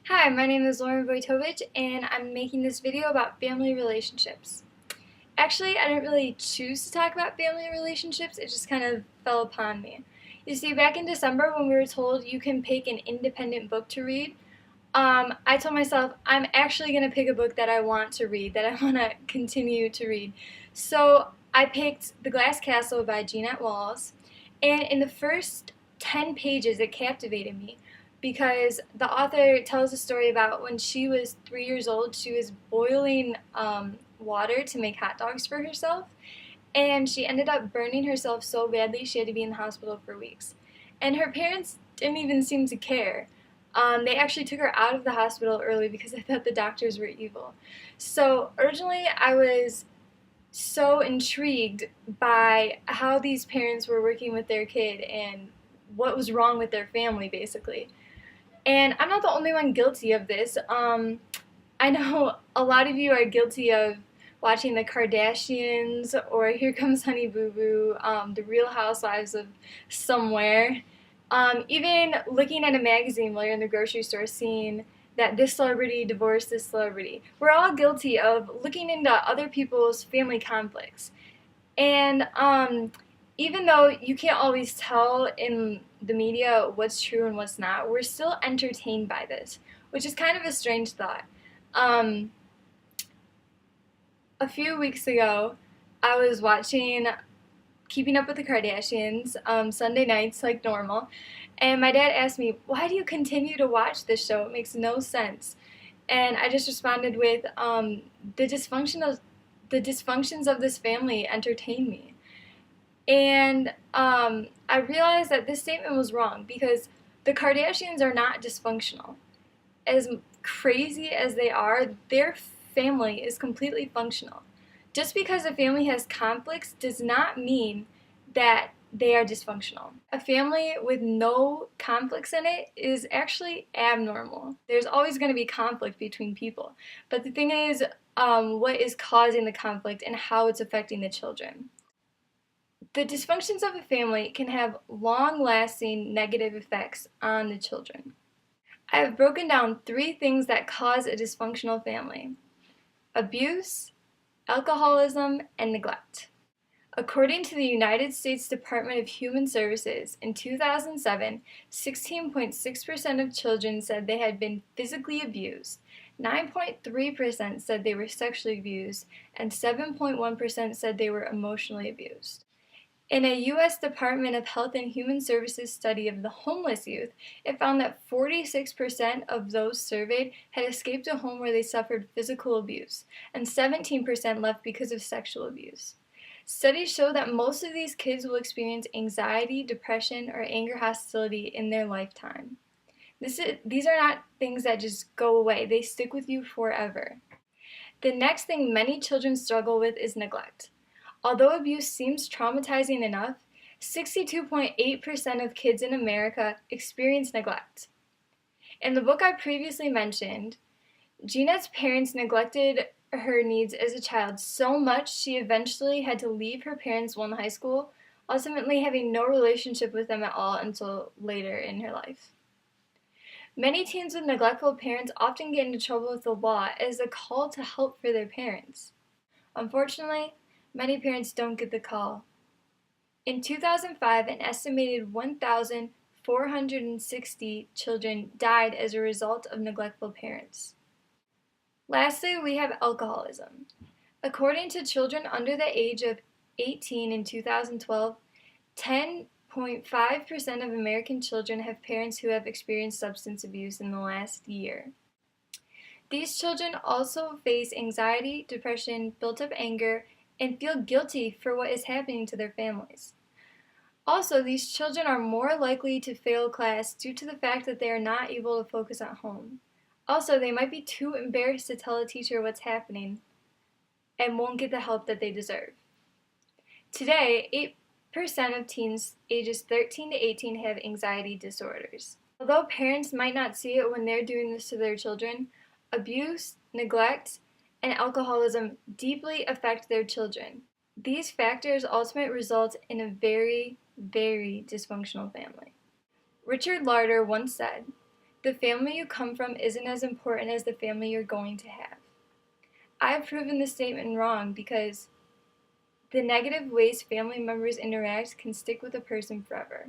Hi, my name is Lauren Vojtovich, and I'm making this video about family relationships. Actually, I didn't really choose to talk about family relationships, it just kind of fell upon me. You see, back in December when we were told you can pick an independent book to read, I told myself I'm actually going to pick a book that I want to read, that I want to continue to read. So I picked The Glass Castle by Jeanette Walls, and in the first 10 pages it captivated me because the author tells a story about when she was 3 years old, she was boiling water to make hot dogs for herself, and she ended up burning herself so badly she had to be in the hospital for weeks. And her parents didn't even seem to care. They actually took her out of the hospital early because they thought the doctors were evil. So originally I was so intrigued by how these parents were working with their kid and what was wrong with their family, basically. And I'm not the only one guilty of this. I know a lot of you are guilty of watching the Kardashians or Here Comes Honey Boo Boo, The Real Housewives of Somewhere. Even looking at a magazine while you're in the grocery store, seeing that this celebrity divorced this celebrity. We're all guilty of looking into other people's family conflicts. And even though you can't always tell in the media what's true and what's not, we're still entertained by this, which is kind of a strange thought. Um, a few weeks ago, I was watching Keeping Up with the Kardashians Sunday nights like normal, and my dad asked me, "Why do you continue to watch this show? It makes no sense." And I just responded with, "The dysfunctions of this family entertain me." And I realized that this statement was wrong because the Kardashians are not dysfunctional. As crazy as they are, their family is completely functional. Just because a family has conflicts does not mean that they are dysfunctional. A family with no conflicts in it is actually abnormal. There's always going to be conflict between people. But the thing is, what is causing the conflict and how it's affecting the children. The dysfunctions of a family can have long-lasting negative effects on the children. I have broken down 3 things that cause a dysfunctional family: abuse, alcoholism, and neglect. According to the United States Department of Human Services, in 2007, 16.6% of children said they had been physically abused, 9.3% said they were sexually abused, and 7.1% said they were emotionally abused. In a U.S. Department of Health and Human Services study of the homeless youth, it found that 46% of those surveyed had escaped a home where they suffered physical abuse, and 17% left because of sexual abuse. Studies show that most of these kids will experience anxiety, depression, or anger hostility in their lifetime. These are not things that just go away, they stick with you forever. The next thing many children struggle with is neglect. Although abuse seems traumatizing enough, 62.8% of kids in America experience neglect. In the book I previously mentioned, Jeanette's parents neglected her needs as a child so much she eventually had to leave her parents while in high school, ultimately having no relationship with them at all until later in her life. Many teens with neglectful parents often get into trouble with the law as a call to help for their parents. Unfortunately, many parents don't get the call. In 2005, an estimated 1,460 children died as a result of neglectful parents. Lastly, we have alcoholism. According to Children Under the Age of 18 in 2012, 10.5% of American children have parents who have experienced substance abuse in the last year. These children also face anxiety, depression, built-up anger, and feel guilty for what is happening to their families. Also, these children are more likely to fail class due to the fact that they are not able to focus at home. Also, they might be too embarrassed to tell a teacher what's happening and won't get the help that they deserve. Today, 8% of teens ages 13 to 18 have anxiety disorders. Although parents might not see it when they're doing this to their children, abuse, neglect, and alcoholism deeply affect their children. These factors ultimately result in a very, very dysfunctional family. Richard Larder once said, The family you come from isn't as important as the family you're going to have. I've proven this statement wrong because the negative ways family members interact can stick with a person forever.